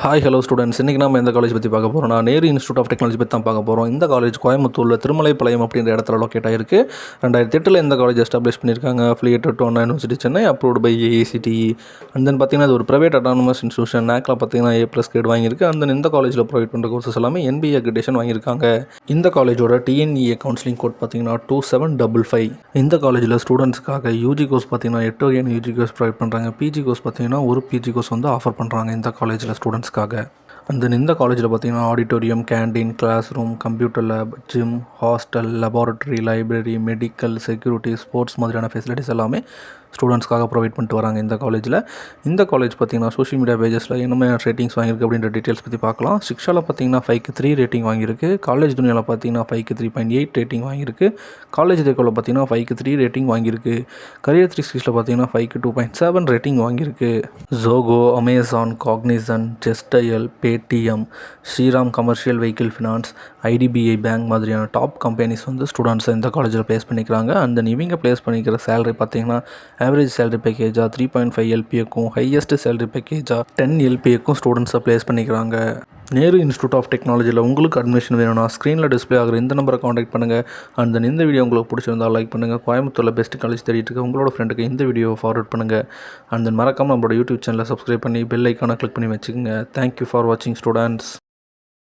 Hi hello students. இன்றைக்கி நம்ம எந்த காலேஜ் பற்றி பார்க்க போகிறோம்னா நேரு இன்ஸ்டியூட் ஆஃப் டெக்னாலஜி பற்றி தான் பார்க்க போகிறோம். இந்த காலேஜ் கோயம்புத்தூரில் திருமலைப்பாளையம் அப்படின்ற இடத்துல லொக்கேட் ஆகிருக்கு. 2008 இந்த காலேஜ் எஸ்டாப்ளிஷ் பண்ணியிருக்காங்க. Affiliated to Anna university Chennai, approved by AICTE. And then பார்த்தீங்கன்னா இது ஒரு ப்ரைவேட் அட்டானமஸ் இன்ஸ்டியூஷன். நேக்கில் பார்த்தீங்கன்னா A+ கிரேட் வாங்கியிருக்கு. அண்ட் தென் இந்த காலேஜில் ப்ரொவைட் பண்ணுற கோர்சஸ் எல்லாமே NBA அக்ரிடேஷன் வாங்கியிருக்காங்க. இந்த காலேஜோட TNEA கவுன்சிலிங் கோட் பார்த்தீங்கன்னா 2755. இந்த காலேஜில் ஸ்டூடெண்ட்ஸ்க்காக யூஜி கோர்ஸ் பார்த்தீங்கன்னா 8 வகையான யூஜி கோர்ஸ் ப்ரொவைட் பண்ணுறாங்க. பிஜி கோர்ஸ் பார்த்தீங்கன்னா ஒரு பிஜி கோர்ஸ் வந்து ஆஃபர் பண்ணுறாங்க இந்த காலேஜில் ஸ்டூடெண்ட்ஸ்க்காக. அண்ட் தென் இந்த காலேஜில் பார்த்தீங்கன்னா auditorium, canteen, class room, computer lab, gym, hostel, laboratory, library, medical, security, sports மாதிரியான ஃபெசிலிட்டிஸ் எல்லாமே ஸ்டூடெண்ட்ஸ்க்காக ப்ரொவைட் பண்ணிட்டு வராங்க இந்த காலேஜில். இந்த காலேஜ் பார்த்தீங்கன்னா சோஷியல் மீடியா பேஜஸில் என்னென்ன ரேட்டிங்ஸ் வாங்கியிருக்கு அப்படின்ற டீட்டெயில்ஸ் பற்றி பார்க்கலாம். சிக்ஷாவில் பார்த்தீங்கன்னா 5க்கு 3 ரேட்டிங் வாங்கியிருக்கு. காலேஜ் துனியாவில் பார்த்தீங்கன்னா 5க்கு 3.8 ரேட்டிங் வாங்கியிருக்கு. காலேஜ் தேக்கோவில் பார்த்தீங்கன்னா 5க்கு 3 ரேட்டிங் வாங்கியிருக்கு. கரியர் 360 பார்த்தீங்கன்னா 5க்கு 2.7 ரேட்டிங் வாங்கியிருக்கு. Zoho, Amazon, Cognizant, Justdial, Paytm, Shriram commercial vehicle finance, IDBI bank மாதிரியான டாப் கம்பெனிஸ் வந்து ஸ்டூடெண்ட்ஸை இந்த காலேஜில் ப்ளேஸ் பண்ணிக்கிறாங்க. அந்த இவங்க ப்ளேஸ் பண்ணிக்கிற சேலரி பார்த்தீங்கன்னா ஆவரேஜ் சேலரி பேக்கேஜாக 3.5 LPAக்கும், ஹையஸ்ட் சேலரி பேக்கேஜாக 10 LPAக்கும் ஸ்டூடெண்ட்ஸை ப்ளேஸ் பண்ணிக்கிறாங்க. நேரு இன்ஸ்டியூட் ஆஃப் டெக்னாலஜியில் உங்களுக்கு அட்மிஷன் வேணும்னா ஸ்க்ரீனில் டிஸ்பிளே ஆகிற இந்த நம்பரை காண்டாக்ட் பண்ணுங்கள். அண்ட் தென் இந்த வீடியோ உங்களுக்கு பிடிச்சிருந்தால் லைக் பண்ணுங்கள். கோயம்புத்தூரில் பெஸ்ட் காலேஜ் தேடிட்டு இருக்க உங்களோட ஃப்ரெண்டுக்கு இந்த வீடியோவை ஃபார்வர்ட் பண்ணுங்கள். அண்ட் தென் மறக்காமல் நம்மளோட யூடியூப் சேனலை சப்ஸ்கிரைப் பண்ணி பெல் ஐக்கானை கிளிக் பண்ணி வச்சுக்கோங்க. தேங்க்யூ ஃபார் வாட்சிங் ஸ்டூடெண்ட்ஸ்.